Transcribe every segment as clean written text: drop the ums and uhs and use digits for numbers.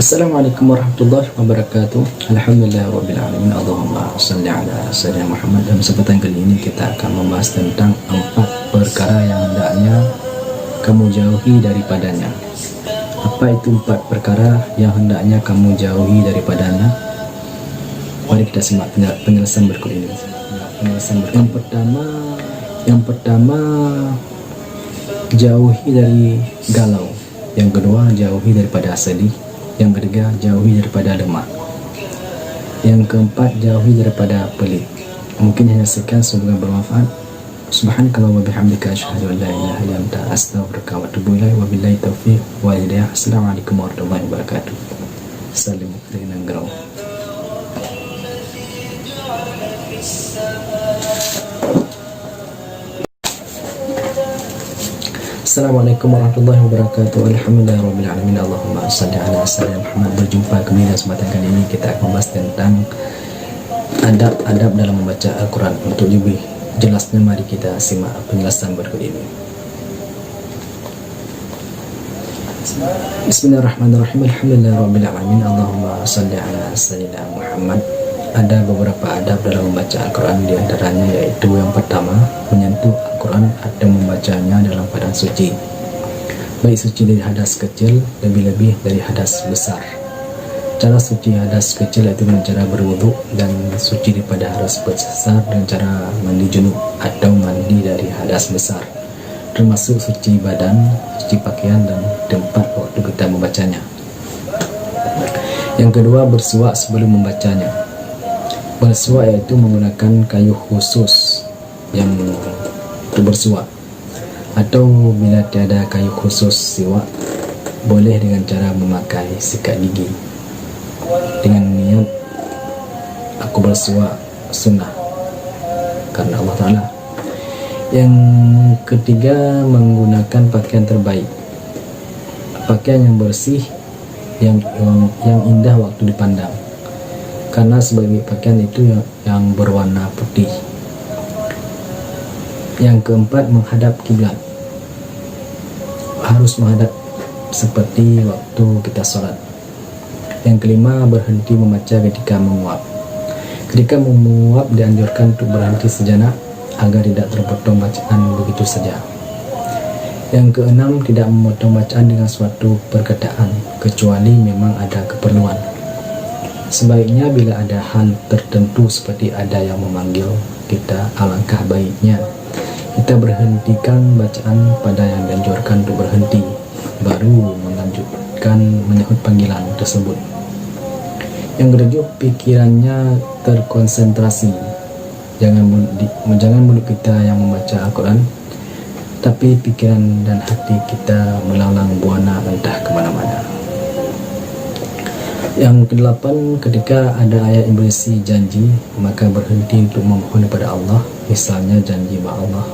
Assalamualaikum warahmatullahi wabarakatuh. Alhamdulillahirrabbilalamin. Allahumma salli ala sayyidina Muhammad. Dalam kesempatan kali ini kita akan membahas tentang 4 perkara yang hendaknya kamu jauhi daripadanya. Apa itu 4 perkara yang hendaknya kamu jauhi daripadanya? Mari kita simak penjelasan berikut ini. Yang pertama jauhi dari galau. Yang kedua, jauhi daripada sedih. Yang ketiga, jauhi daripada lemah. Yang keempat, jauhi daripada pelit. Mungkin hanya sekian, semoga bermanfaat. Subhanakallah wa bihamdika asyhadu an la ilaha illa anta astaghfiruka wa atubu ilaik. Wabillahi taufiq wal hidayah. Assalamualaikum warahmatullahi wabarakatuh. Salim dengan gerau. Assalamualaikum warahmatullahi wabarakatuh. Alhamdulillahirrabbilalamin. Allahumma salli ala sayyidina Muhammad. Berjumpa kembali dalam kesempatan kali ini kita akan membahas tentang adab-adab dalam membaca Al-Quran. Untuk lebih jelasnya mari kita simak penjelasan berikut ini. Bismillahirrahmanirrahim. Alhamdulillahirrabbilalamin. Allahumma salli ala sayyidina Muhammad. Ada beberapa adab dalam membaca Al-Quran, di antaranya yaitu yang pertama, menyentuh Al-Quran atau membacanya dalam keadaan suci, baik suci dari hadas kecil, lebih-lebih dari hadas besar. Cara suci hadas kecil yaitu dengan cara berwudu, dan suci daripada hadas besar dengan cara mandi junub atau mandi dari hadas besar, termasuk suci badan, suci pakaian, dan tempat waktu kita membacanya. Yang kedua, bersuak sebelum membacanya. Bersuak yaitu menggunakan kayu khusus yang untuk bersuak, atau bila tiada kayu khusus siwak, boleh dengan cara memakai sikat gigi dengan niat aku bersuak sunnah karena Allah Ta'ala. Yang ketiga, menggunakan pakaian terbaik, pakaian yang bersih, yang indah waktu dipandang, karena sebagai pakaian itu yang berwarna putih. Yang keempat, menghadap kiblat, harus menghadap seperti waktu kita sholat. Yang kelima, berhenti membaca ketika menguap. Ketika menguap dianjurkan untuk berhenti sejenak agar tidak terpotong bacaan begitu saja. Yang keenam, tidak memotong bacaan dengan suatu perkataan kecuali memang ada keperluan. Sebaiknya bila ada hal tertentu seperti ada yang memanggil kita, alangkah baiknya kita berhentikan bacaan pada yang dianjurkan untuk berhenti, baru melanjutkan menyahut panggilan tersebut. Yang ketujuh, pikirannya terkonsentrasi. Jangan mulut kita yang membaca Al-Quran, tapi pikiran dan hati kita melalang buana entah kemana-mana. Yang kedelapan, ketika ada ayat yang berisi janji, maka berhenti untuk memohon kepada Allah. Misalnya janji Allah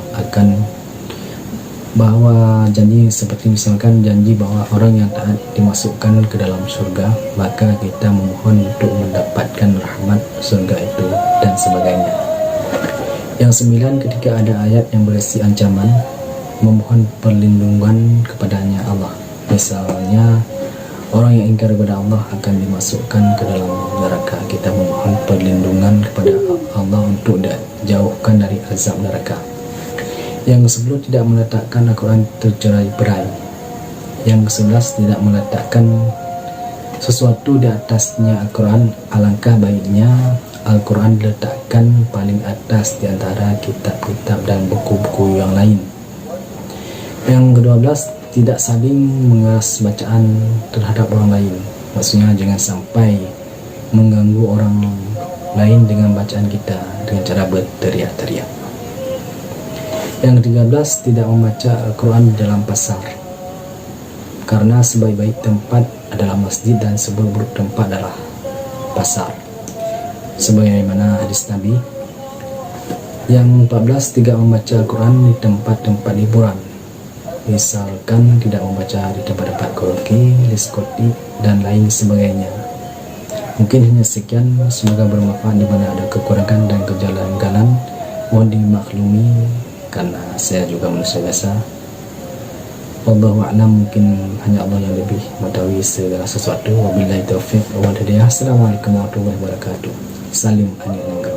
bahwa janji seperti misalkan janji bahwa orang yang taat dimasukkan ke dalam surga, maka kita memohon untuk mendapatkan rahmat surga itu dan sebagainya. Yang sembilan, ketika ada ayat yang berisi ancaman, memohon perlindungan kepadanya Allah. Misalnya orang yang ingkar kepada Allah akan dimasukkan ke dalam neraka, kita memohon perlindungan kepada Allah untuk dijauhkan dari azab neraka. Yang ke-10, tidak meletakkan Al-Quran tercerai-berai. Yang ke-11, tidak meletakkan sesuatu di atasnya Al-Quran. Alangkah baiknya Al-Quran diletakkan paling atas di antara kitab-kitab dan buku-buku yang lain. Yang ke-12, tidak saling mengeras bacaan terhadap orang lain. Maksudnya jangan sampai mengganggu orang lain dengan bacaan kita dengan cara berteriak-teriak. Yang ke-13, tidak membaca Al-Quran di dalam pasar, karena sebaik-baik tempat adalah masjid dan seburuk-buruk tempat adalah pasar, sebagaimana hadis Nabi. Yang 14, tidak membaca Al-Quran di tempat-tempat hiburan, misalkan tidak membaca di tempat-tempat karaoke, diskotik, dan lain sebagainya. Mungkin hanya sekian, semoga bermanfaat. Di mana ada kekurangan dan kejanggalan mohon dimaklumi karena saya juga manusia biasa. Wallahu a'lam, mungkin hanya Allah yang lebih mengetahui segala sesuatu. Wabillahi taufiq wa hidayah. Assalamualaikum warahmatullahi wabarakatuh. Salim Ani Nangga.